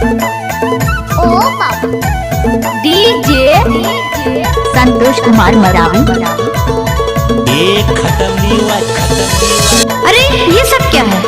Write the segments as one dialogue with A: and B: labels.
A: ओ पापा डीजे
B: संतोष कुमार मरावी।
C: एक खत्म नहीं हुआ, खत्म नहीं हुआ।
B: अरे ये सब क्या है?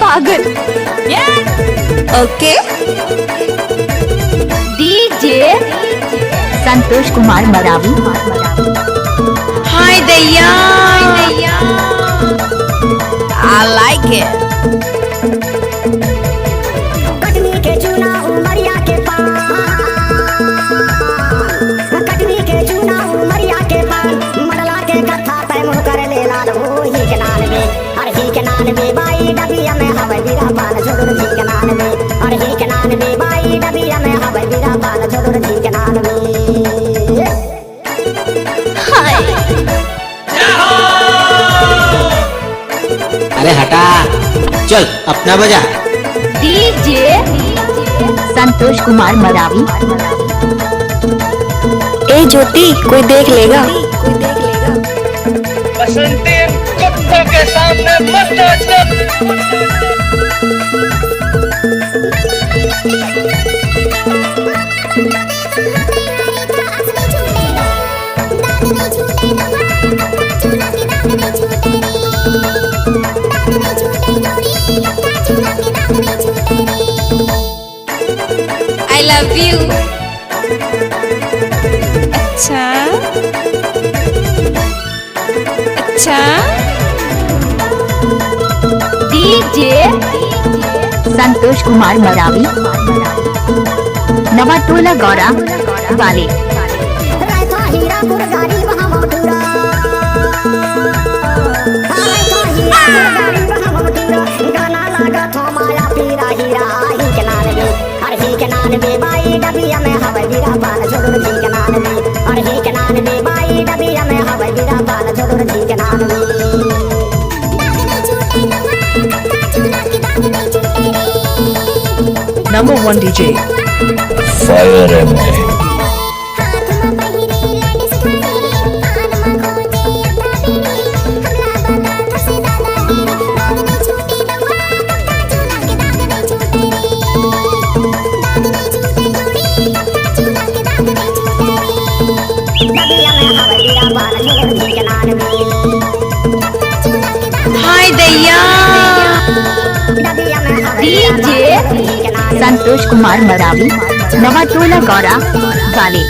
B: पागल। Okay DJ Santosh Kumar Maravi. हाय दैया, I like it।
D: कटनी के चूना उमरिया के पान, कटनी के चूना उमरिया के पान, मडला के कथा पे मुँह कर ले लाल हो ही के नाल में, अरे ही के नाल में बाई डबिया में हवे बीरा पान झोड़ ही के नाल में, अरे ही के नाल में बाई डबिया में हवे बीरा पान झोड़ ही के नाल में।
C: अरे हटा, चल अपना बजा।
B: डीजे संतोष कुमार मरावी। ए ज्योति, कोई देख लेगा।
E: बसंती कुत्तों के सामने मत
B: I love you। अच्छा अच्छा। डीजे संतोष कुमार मरावी, नवाटोला गौरा वाले।
D: गाना लगा तो माया पीरा हीरा ही के नाल में, अरे ही के नाल में बाई डबिया में हवे बीरा पान झोड़ ही के नाल में, अरे ही के नाल में बाई डबिया में हवे बीरा पान झोड़ ही के नाल में।
F: Number 1 DJ
E: Fire MJ।
B: हाय दैया। डीजे संतोष कुमार मरावी, नवाटोला गौरा वाले।